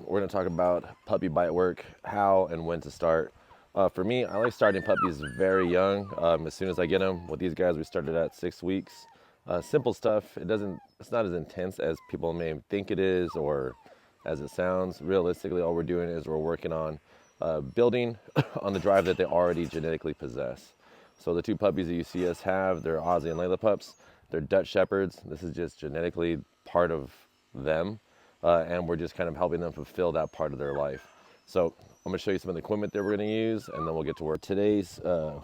we're going to talk about puppy bite work, how and when to start. For me, I like starting puppies very young. As soon as I get them. With these guys, we started at 6 weeks. Simple stuff. It's not as intense as people may think it is or as it sounds. Realistically, all we're doing is we're working on building on the drive that they already genetically possess. So the 2 puppies that you see us have, they're Aussie and Layla pups. They're Dutch Shepherds. This is just genetically part of them. And we're just kind of helping them fulfill that part of their life. So I'm going to show you some of the equipment that we're going to use, and then we'll get to work. Today's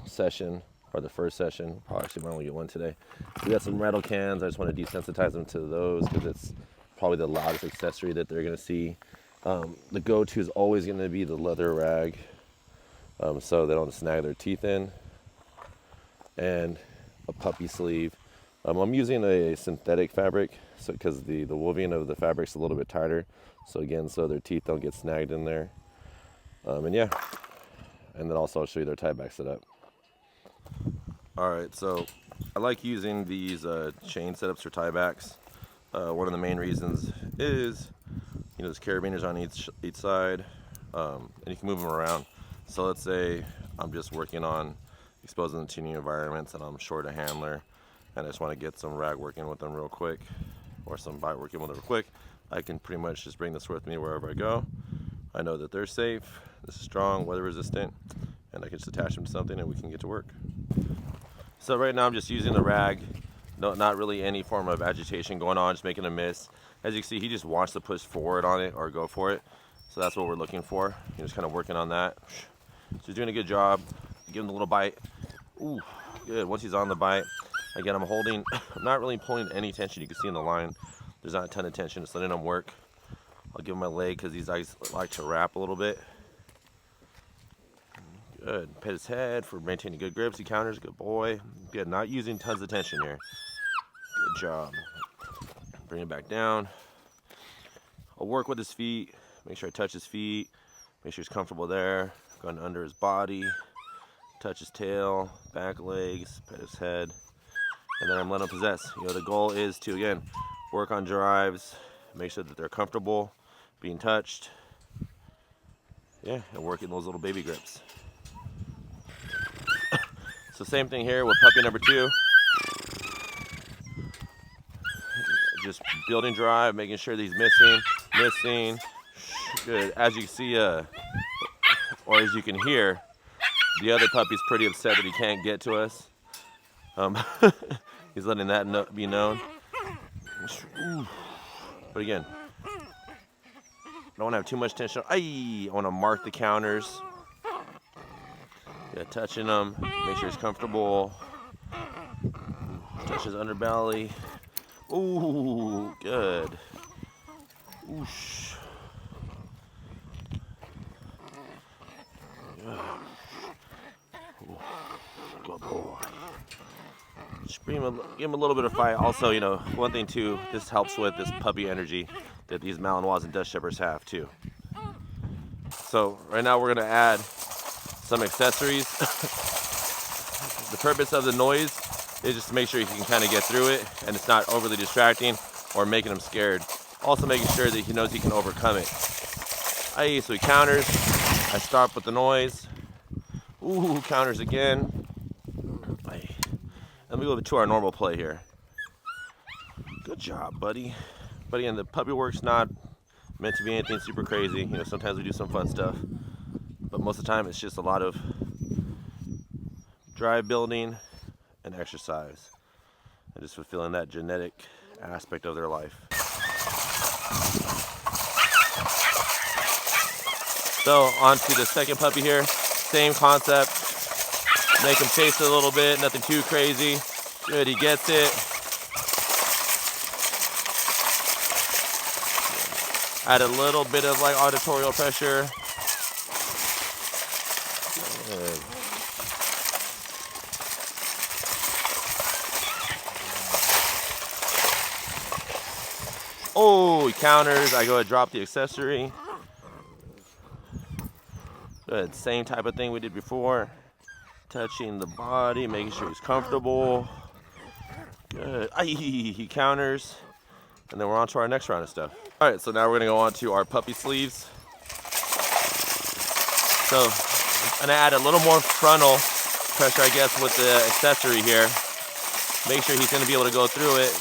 session, or the first session, probably actually might only get one today. We got some rattle cans. I just want to desensitize them to those because it's probably the loudest accessory that they're going to see. The go-to is always going to be the leather rag, so they don't snag their teeth in, and a puppy sleeve. I'm using a synthetic fabric because the weaving of the fabric's a little bit tighter. So again, so their teeth don't get snagged in there. And yeah, and then also I'll show you their tie back setup. All right, so I like using these chain setups for tie backs. One of the main reasons is, there's carabiners on each side, and you can move them around. So let's say I'm just working on exposing them to new environments and I'm short a handler, and I just want to get some rag working with them real quick, or some bite working with them real quick. I can pretty much just bring this with me wherever I go. I know that they're safe, this is strong, weather resistant, and I can just attach them to something and we can get to work. So right now I'm just using the rag. No, not really any form of agitation going on, just making a miss. As you can see, he just wants to push forward on it or go for it. So that's what we're looking for. You're just kind of working on that. So he's doing a good job. Give him a little bite. Ooh, good. Once he's on the bite, again, I'm holding, I'm not really pulling any tension. You can see in the line, there's not a ton of tension, just letting him work. I'll give him my leg because these guys like to wrap a little bit. Good. Pet his head for maintaining good grips. He counters. Good boy. Good. Not using tons of tension here. Good job. Bring him back down. I'll work with his feet. Make sure I touch his feet. Make sure he's comfortable there. Going under his body. Touch his tail, back legs, pet his head. And then I'm letting him possess. The goal is to, again, work on drives. Make sure that they're comfortable being touched. Yeah, and working those little baby grips. So same thing here with puppy number 2. Just building drive, making sure that he's missing. Good. As you can see, or as you can hear, the other puppy's pretty upset that he can't get to us. He's letting that be known. But again, don't want to have too much tension. I want to mark the counters. Yeah, touching him, make sure he's comfortable. Touch his underbelly. Ooh, good. Oosh. Yeah. Good boy. Just give him a little bit of fight. Also, one thing too, this helps with this puppy energy that these Malinois and Dutch Shepherds have too. So right now we're gonna add some accessories. The purpose of the noise is just to make sure you can kind of get through it and it's not overly distracting or making him scared. Also making sure that he knows he can overcome it. So he counters. I stop with the noise. Ooh, counters again. Let me go to our normal play here. Good job, buddy. But again, the puppy work's not meant to be anything super crazy. Sometimes we do some fun stuff, but most of the time it's just a lot of drive building and exercise and just fulfilling that genetic aspect of their life. So on to the second puppy here. Same concept. Make him chase it a little bit, nothing too crazy. Good, he gets it. Add a little bit of auditorial pressure. Good. Oh, he counters. I go ahead and drop the accessory. Good, same type of thing we did before. Touching the body, making sure he's comfortable. Good. He counters. and then we're on to our next round of stuff. All right, so now we're gonna go on to our puppy sleeves. So I'm gonna add a little more frontal pressure, I guess, with the accessory here. Make sure he's gonna be able to go through it.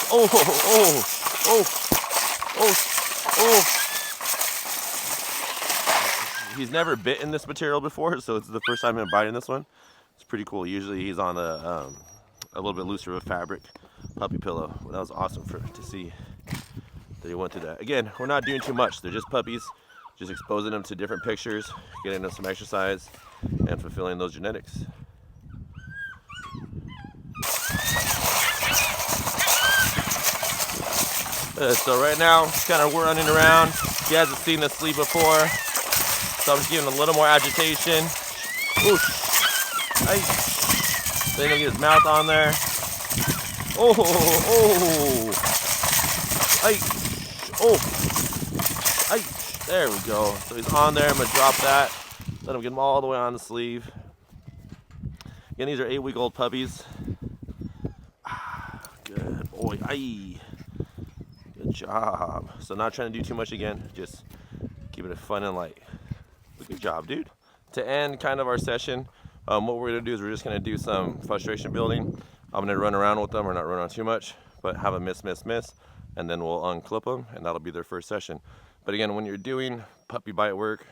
Oh, oh, oh, oh, oh. He's never bitten this material before, so it's the first time I'm biting this one. It's pretty cool. Usually he's on a little bit looser of a fabric puppy pillow. Well, that was awesome to see that he went through that. Again, we're not doing too much. They're just puppies, just exposing them to different pictures, getting them some exercise, and fulfilling those genetics. So right now, kind of running around. He hasn't seen the sleeve before, so I'm just giving him a little more agitation. Ooh. Then he'll get his mouth on there. Oh, oh, oh, there we go. So he's on there. I'm gonna drop that. Let him get him all the way on the sleeve. Again, these are 8-week-old puppies. Good boy. Good job. So not trying to do too much again. Just keeping it fun and light. Good job, dude. To end kind of our session, what we're gonna do is we're just gonna do some frustration building. I'm gonna run around with them, or not run around too much, but have a miss, and then we'll unclip them, and that'll be their first session. But again, when you're doing puppy bite work,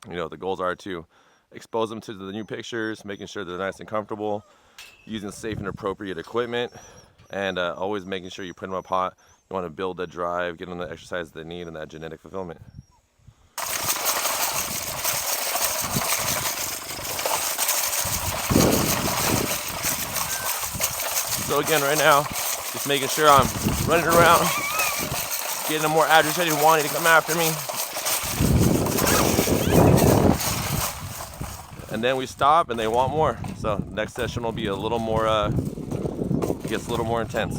you know, the goals are to expose them to the new pictures, making sure they're nice and comfortable, using safe and appropriate equipment, and always making sure you put them up hot. You want to build that drive, get them the exercise they need, and that genetic fulfillment. So again, right now, just making sure I'm running around, getting them more agitated, wanting to come after me. And then we stop and they want more. So next session will be a little more, gets a little more intense.